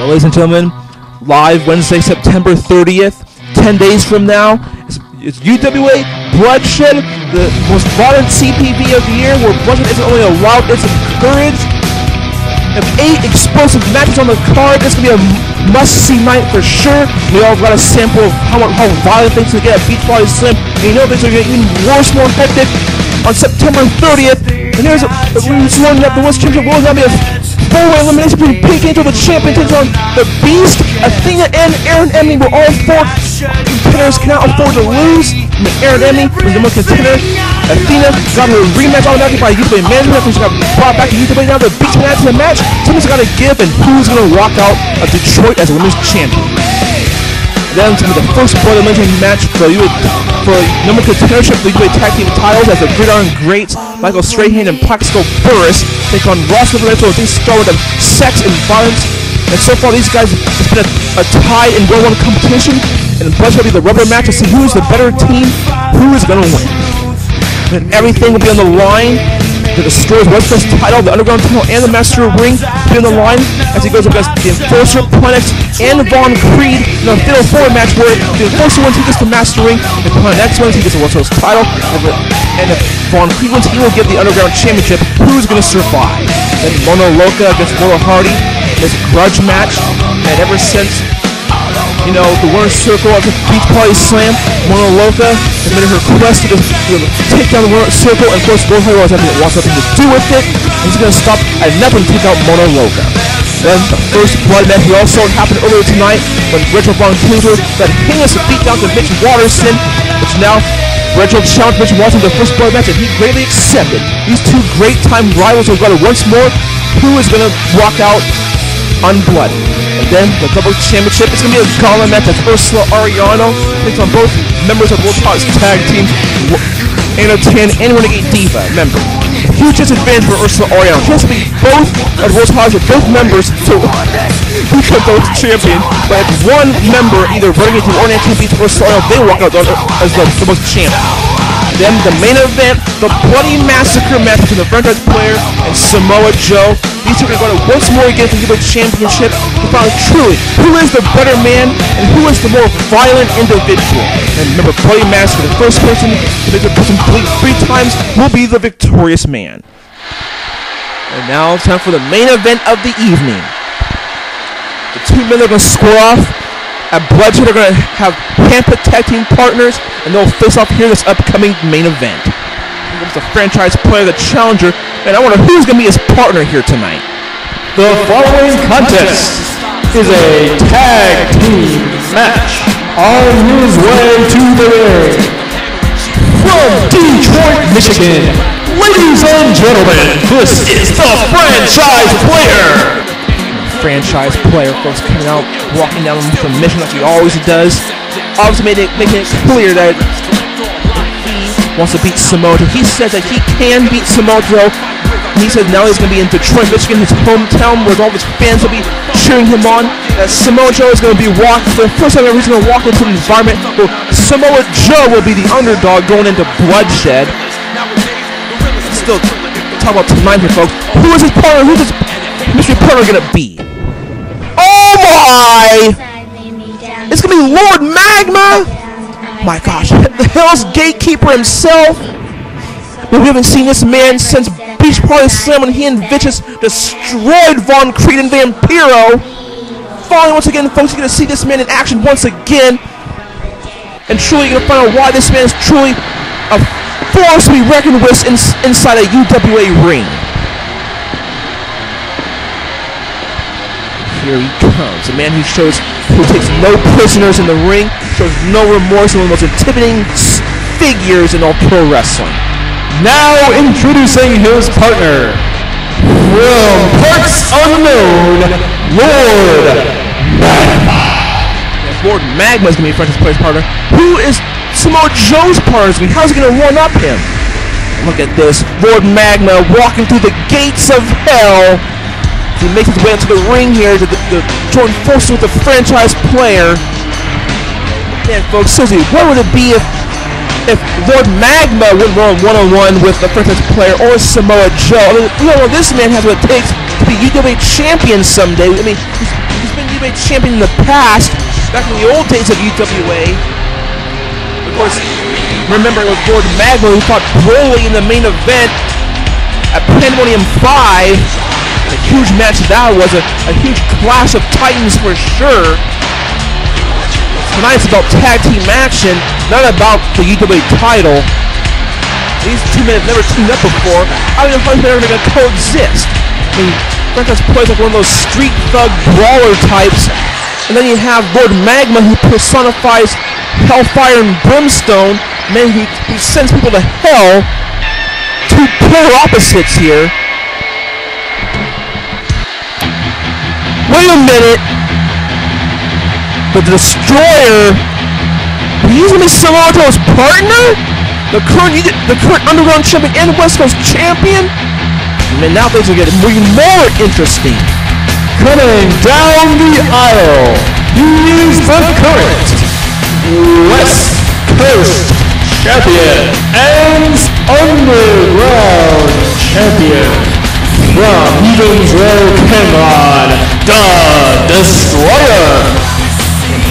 ladies and gentlemen, live Wednesday, September 30th, 10 days from now, it's UWA Bloodshed, the most violent CPV of the year, where Bloodshed isn't only a wild, it's a courage. We have 8 explosive matches on the card. It's going to be a must-see night for sure. We all got a sample of how violent things will get at Beach Party Slim, and you know things are going to get even worse, more hectic on September 30th. And here's who's running up the West Championship. Will be a four-way elimination between Pink Angel, the champion, takes on the Beast. Athena and Aaron Emmy were all 4 competitors cannot afford to lose. And Aaron Emmy was the most contender. Athena got her rematch automatically by UWA management. She got brought back to UWA. Now the Beast match in the match. Someone's got to give, and who's going to walk out of Detroit as a women's champion? Then it's going to be the first blood elimination match for number contendership for the UWA tag team titles as the Gridiron Greats, Michael Strahan and Plaxico Burress, take on roster Loca. They start with sex and violence. And so far, these guys, it's been a tie in World 1 competition. And Bloodshed will be the rubber match to see who is the better team, who is going to win. And everything will be on the line. The Destroyer's West Coast title, the Underground title, and the Master Ring will be on the line as he goes up against the Enforcer, Planex, and Von Creed in a fatal 4 match where the Enforcer wins, he gets the Master Ring, and Planex wins, he gets the West Coast title, and if Von Creed wins, he will get the Underground Championship. Who's going to survive? Then Mono Loca against Laura Hardy, this grudge match, and ever since, you know, the winner's circle of the Beach Party Slam, Mono Loca has made her quest to take down the winner's circle, and of course, Laura Hardy wants nothing to do with it, and he's going to stop at nothing to take out Mono Loca. Then the first blood match also happened earlier tonight when Rachel Von Kluger got heinous beat down to Mitch Watterson, which now Rachel challenged Mitch Watterson to the first blood match, and he greatly accepted. These 2 great-time rivals have got it once more. Who is going to walk out unblooded? And then the double championship, it's going to be a gauntlet match as Ursula Areano takes on both members of World Hottest Tag Team, Anna 10 and Renegade Diva member. Huge disadvantage for Ursula Areano. She has to beat both of World Hottest, both members to become both champion. But if one member, either Renegade Team or Anna 10, beats Ursula Areano, they walk out as the most champion. Then the main event, the Bloody Massacre match between the franchise player and Samoa Joe. These 2 are going to once more again for the UWA Championship to find out truly who is the better man and who is the more violent individual. And remember, Bloody Massacre, the first person to make the person bleed 3 times will be the victorious man. And now it's time for the main event of the evening. The 2 men are going to square off. At Bloodshed, are going to have handpicked tag team partners, and they'll face off here in this upcoming main event. Here comes the franchise player, the challenger, and I wonder who's going to be his partner here tonight. The following contest is a tag team match on his way to the ring. From Detroit, Michigan, ladies and gentlemen, this is the franchise player. Franchise player, folks, coming out, walking down with a mission like he always does. Obviously making it clear that he wants to beat Samoa Joe. He says that he can beat Samoa Joe. He says now he's going to be in Detroit, Michigan, his hometown, where all of his fans will be cheering him on. That Samoa Joe is going to be for the first time ever, he's going to walk into an environment where Samoa Joe will be the underdog going into Bloodshed. Still, talk about tonight here, folks. Who is his partner? Who's his mystery partner going to be? Oh my! It's going to be Lord Magma! My gosh, the Hell's Gatekeeper himself! We haven't seen this man since Beach Party Slam when he and Vicious destroyed Von Creed and Vampiro. Finally, once again, folks, you're going to see this man in action once again. And truly, you're going to find out why this man is truly a force to be reckoned with inside a UWA ring. Here he comes, a man who takes no prisoners in the ring, shows no remorse, and one of the most intimidating figures in all pro wrestling. Now introducing his partner, from parts unknown, Lord Magma. Yes, Lord Magma is going to be Francis Player's partner. Who is Samoa Joe's partner? How's he going to one-up him? Look at this, Lord Magma walking through the gates of hell. He makes his way into the ring here to join forces with the franchise player. Man, folks, seriously, what would it be if Lord Magma went one-on-one with the franchise player or Samoa Joe? I mean, we all know this man has what it takes to be UWA champion someday. I mean, he's been UWA champion in the past, back in the old days of UWA. Of course, remember it was Lord Magma who fought Broly in the main event at Pandemonium 5. A huge match that was, a huge clash of titans for sure. Tonight's about tag team action, not about the UWA title. These two men have never teamed up before. I don't know how they're going to coexist. I mean, Franchise plays like one of those street thug brawler types, and then you have Lord Magma who personifies Hellfire and Brimstone, men who sends people to hell. Two polar opposites here. Wait a minute! The Destroyer, he's gonna be Samoa Joe's partner? The current Underground champion and West Coast champion? And now things are getting more interesting. Coming down the aisle, he is the current West Coast champion and Underground champion from Eden's Row, Cameron, the Destroyer.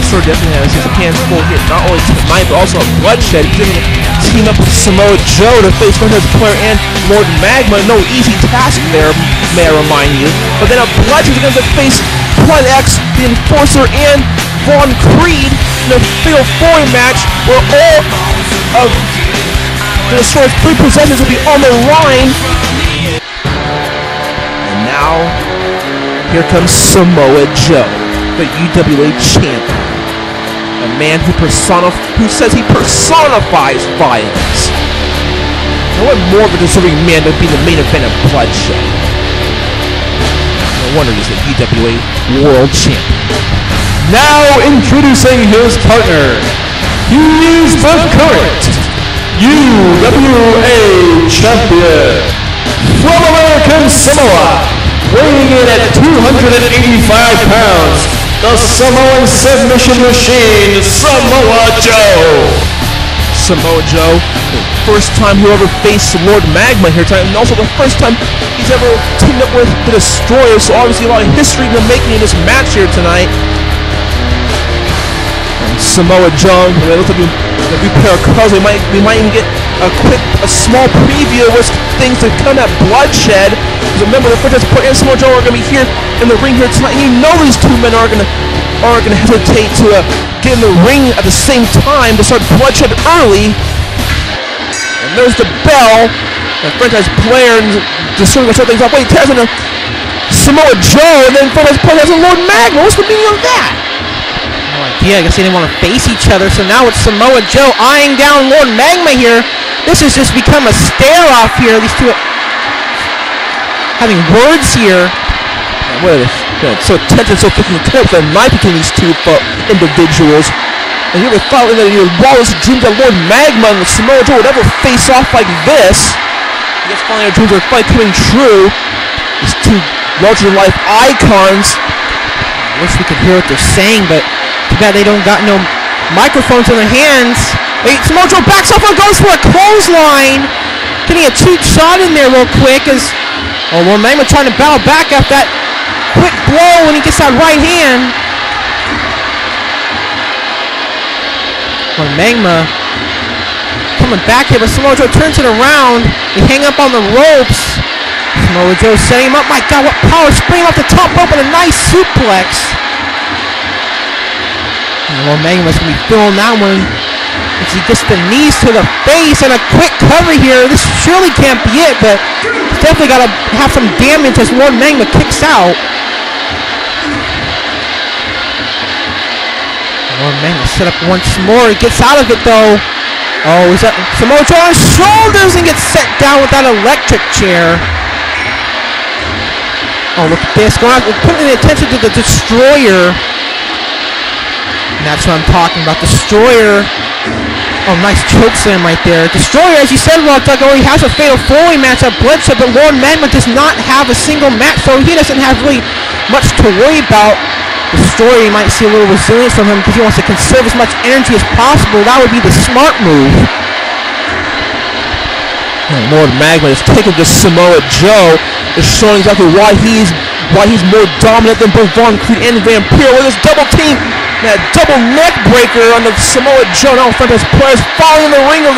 Sure definitely has his hands full here, not only tonight, but also at Bloodshed. He's going to team up with Samoa Joe to face franchise player and Lord Magma. No easy task there, may I remind you. But then at Bloodshed, he's going to face Planet X, the Enforcer, and Von Creed in a fatal four-way match where all of the Destroyer's 3 possessions will be on the line. And now, here comes Samoa Joe, the UWA champion. A man who says he personifies violence. And what more of a deserving man to be the main event of Bloodshed? No wonder he's the UWA World Champion. Now introducing his partner. He is the current UWA Champion from American Samoa, weighing in at 285 pounds. The Samoan submission machine, Samoa Joe. Samoa Joe, the first time he'll ever face Lord Magma here tonight, and also the first time he's ever teamed up with the Destroyer, so obviously a lot of history in the making in this match here tonight. And Samoa Joe, it looks like a good pair of cards. We might even get a small preview of what's things to come at Bloodshed. Because remember, the franchise player and Samoa Joe are going to be here in the ring here tonight. And you know these two men aren't going to hesitate to get in the ring at the same time to start Bloodshed early. And there's the bell. The franchise player and just going to start things off. Wait, Taz and Samoa Joe, and then franchise player has a Lord Magma. What's the meaning of that? No idea. I guess they didn't want to face each other. So now it's Samoa Joe eyeing down Lord Magma here. This has just become a stare-off here. These two having words here. So tension, so freaking close. The knife between these two individuals. And you ever thought that your wildest dreams that Lord Magma and Samoa Joe would ever face off like this? I guess finally our dreams are finally coming true. These two larger-than-life icons. I wish we could hear what they're saying, but too bad they don't got no microphones in their hands. Wait, Samoa Joe backs off and goes for a clothesline. Getting a cheap shot in there real quick as Lord Magma trying to battle back after that quick blow when he gets that right hand. Lord Magma coming back here, but Samoa Joe turns it around. They hang up on the ropes. Samoa Joe setting him up. My God, what power! Springing off the top rope with a nice suplex. And Lord Magma's going to be feeling that one as he gets the knees to the face and a quick cover here. This surely can't be it, but he's definitely got to have some damage as Lord Magma kicks out. Lord Magma set up once more. He gets out of it though. Oh, is that Samoa Joe on his shoulders and gets set down with that electric chair. Oh, look at this. Going out, putting the attention to the Destroyer. And that's what I'm talking about. Destroyer. Oh, nice chokeslam right there. Destroyer, as you said, Loca, he has a fatal four-way match at Bloodshed, but Lord Magma does not have a single match, so he doesn't have really much to worry about. Destroyer, you might see a little resilience from him because he wants to conserve as much energy as possible. That would be the smart move. And Lord Magma is taking to Samoa Joe, is showing exactly why he's why he's more dominant than both Von Creed and Vampiro with his double team. That double neck breaker on the Samoa Joe. Now Franchise Players falling in the ring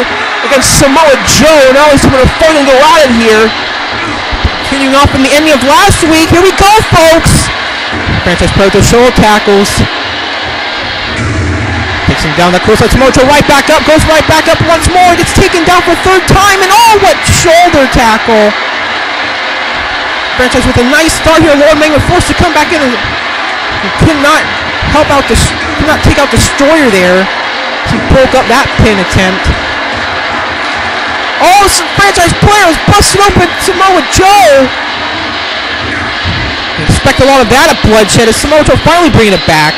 against Samoa Joe. Now he's going to fight and go at it here. Continuing off from the ending of last week. Here we go, folks. Franchise Players with shoulder tackles. Takes him down the course. Samoa Joe right back up. Goes right back up once more. Gets taken down for a third time. And oh, what shoulder tackle. Franchise with a nice start here. Lord Meng was forced to come back in and could not help out could not take out Destroyer there. He broke up that pin attempt. Oh, some Franchise Players busted open Samoa Joe. Expect a lot of that at Bloodshed as Samoa Joe finally bringing it back.